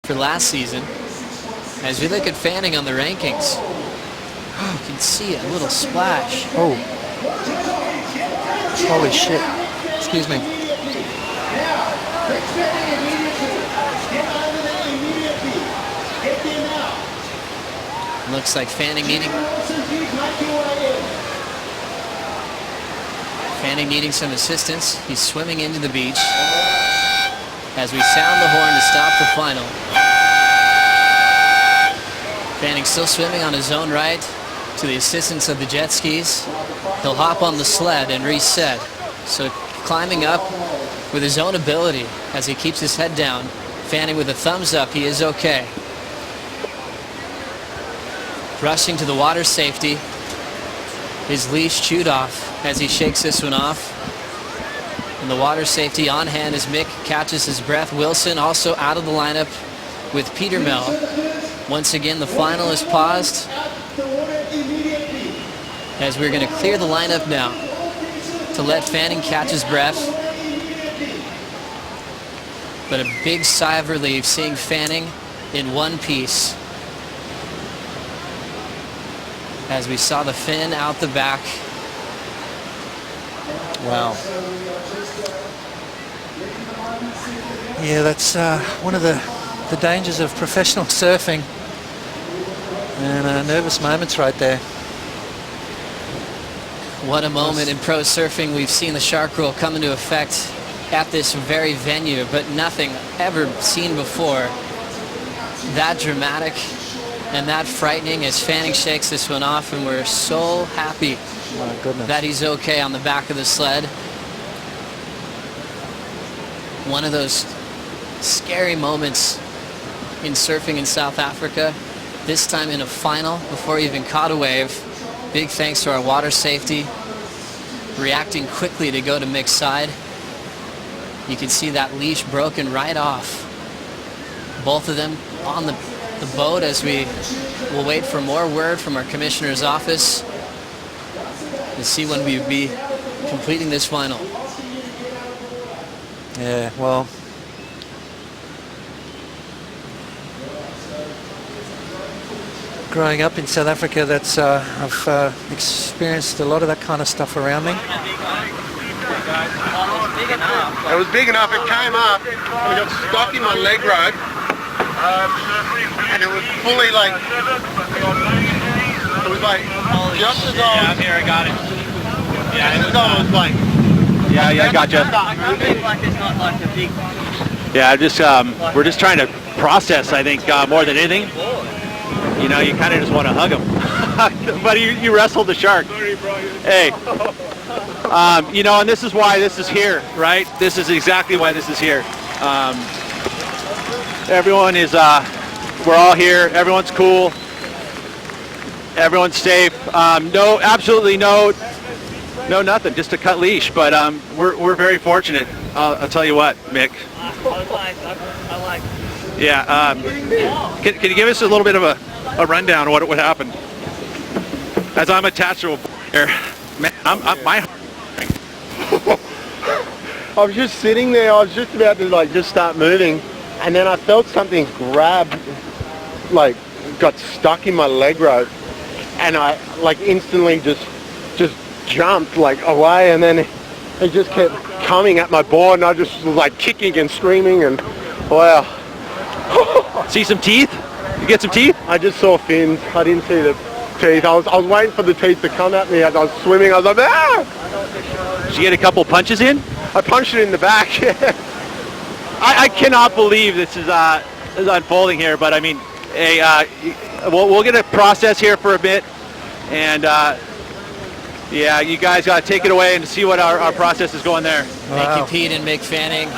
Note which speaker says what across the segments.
Speaker 1: for last season. As we look at Fanning on the rankings, you can see a little splash.
Speaker 2: Oh. Holy shit.
Speaker 1: Excuse me. Looks like Fanning needing some assistance. He's swimming into the beach as we sound the horn to stop the final. Fanning still swimming on his own right to the assistance of the jet skis. He'll hop on the sled and reset. So climbing up with his own ability as he keeps his head down. Fanning with a thumbs up, he is okay. Rushing to the water safety. His leash chewed off as he shakes this one off. And the water safety on hand as Mick catches his breath. Wilson also out of the lineup with Peter Mel. Once again, the final is paused as we're going to clear the lineup now to let Fanning catch his breath. But a big sigh of relief seeing Fanning in one piece as we saw the fin out the back.
Speaker 2: Wow. Yeah, that's one of the dangers of professional surfing. And nervous moments right there.
Speaker 1: What a moment in pro surfing. We've seen the shark rule come into effect at this very venue, but nothing ever seen before that dramatic and that frightening as Fanning shakes this one off, and we're so happy that he's okay on the back of the sled. One of those scary moments in surfing in South Africa, this time in a final before he even caught a wave. Big thanks to our water safety reacting quickly to go to Mick's side. You can see that leash broken right off. Both of them on the boat as we will wait for more word from our commissioner's office to see when we will be completing this final.
Speaker 2: Yeah, well, growing up in South Africa, that's I've experienced a lot of that kind of stuff around me.
Speaker 3: It was big enough, it came up, and it got stuck in my leg rope, and it was fully like, it was like, just as I was...
Speaker 4: Yeah, I'm here, I got it. Yeah,
Speaker 3: just as I was like...
Speaker 4: Yeah, I gotcha. Yeah, we're just trying to process, I think, more than anything. You know, you kind of just want to hug him. But you wrestled the shark. Hey. You know, and this is why this is here, right? This is exactly why this is here. Everyone is, we're all here. Everyone's cool. Everyone's safe. Absolutely no nothing, just a cut leash. But we're very fortunate. I'll tell you what, Mick.
Speaker 5: I like.
Speaker 4: Yeah. Can you give us a little bit of a rundown of what happened? As I'm attached to a here, man, my heart.
Speaker 3: I was just sitting there, I was just about to like just start moving, and then I felt something grab, like got stuck in my leg rope, and I like instantly just jumped like away, and then it just kept coming at my board, and I just was like kicking and screaming, and wow.
Speaker 4: See some teeth? You get some teeth?
Speaker 3: I just saw fins. I didn't see the teeth. I was waiting for the teeth to come at me as I was swimming. I was like, ah!
Speaker 4: Did you get a couple punches in?
Speaker 3: I punched it in the back.
Speaker 4: I cannot believe this is unfolding here, but I mean, we'll get a process here for a bit, and yeah, you guys got to take it away and see what our process is going there.
Speaker 1: Thank you, Pete and Mick Fanning.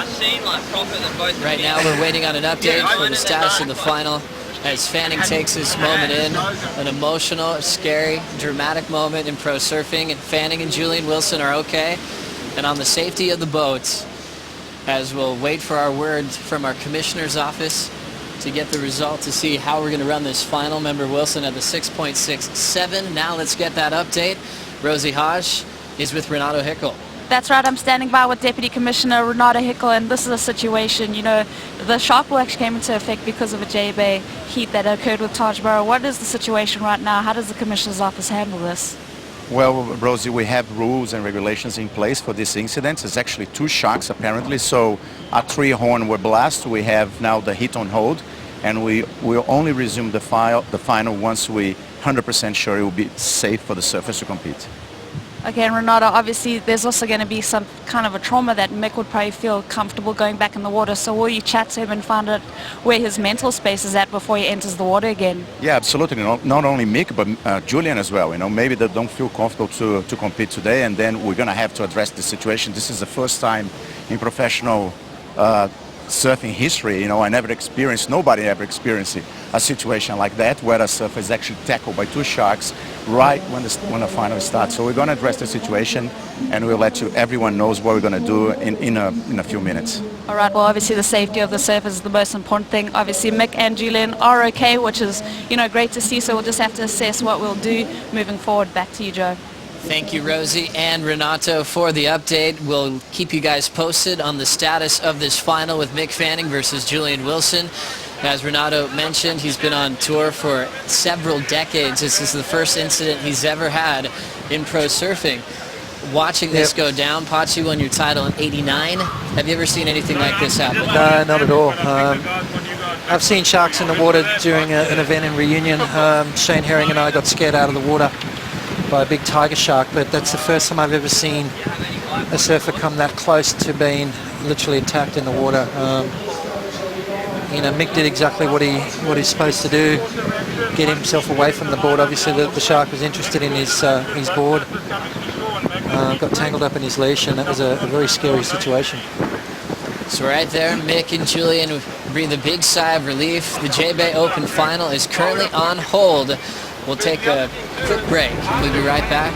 Speaker 1: Right now we're waiting on an update for the status of the final as Fanning takes this moment in. An emotional, scary, dramatic moment in pro surfing, and Fanning and Julian Wilson are okay. And on the safety of the boats, as we'll wait for our word from our commissioner's office to get the result to see how we're going to run this final. Member Wilson at the 6.67. Now let's get that update. Rosie Hodge is with Renato Hickel.
Speaker 6: That's right, I'm standing by with Deputy Commissioner Renata Hickel, and this is a situation, you know, the shark rule actually came into effect because of a J-Bay heat that occurred with Taj Burrow. What is the situation right now? How does the Commissioner's office handle this?
Speaker 7: Well, Rosie, we have rules and regulations in place for this incident. It's actually 2 sharks apparently, so our 3 horn were blessed. We have now the heat on hold, and we will only resume the final once we 100% sure it will be safe for the surfers to compete.
Speaker 6: Okay, and Renata, obviously there's also going to be some kind of a trauma that Mick would probably feel comfortable going back in the water, so will you chat to him and find out where his mental space is at before he enters the water again?
Speaker 7: Yeah, absolutely. Not only Mick, but Julian as well. You know, maybe they don't feel comfortable to compete today, and then we're going to have to address the situation. This is the first time in professional surfing history, you know, nobody ever experienced a situation like that where a surfer is actually tackled by 2 sharks right when the final starts. So we're going to address the situation, and we'll let everyone knows what we're going to do in a few minutes.
Speaker 6: All right, well, obviously the safety of the surfers is the most important thing. Obviously Mick and Julian are okay, which is, you know, great to see, so we'll just have to assess what we'll do moving forward. Back to you, Joe.
Speaker 1: Thank you, Rosie and Renato, for the update. We'll keep you guys posted on the status of this final with Mick Fanning versus Julian Wilson. As Renato mentioned, he's been on tour for several decades. This is the first incident he's ever had in pro surfing. Watching this go down, Pachi won your title in '89. Have you ever seen anything like this happen?
Speaker 2: No, not at all. I've seen sharks in the water during an event in Reunion. Shane Herring and I got scared out of the water by a big tiger shark, but that's the first time I've ever seen a surfer come that close to being literally attacked in the water. You know, Mick did exactly what he's supposed to do, get himself away from the board. Obviously the shark was interested in his board, got tangled up in his leash, and that was a very scary situation.
Speaker 1: So right there, Mick and Julian breathe a big sigh of relief. The J-Bay Open Final is currently on hold. We'll take a quick break. We'll be right back.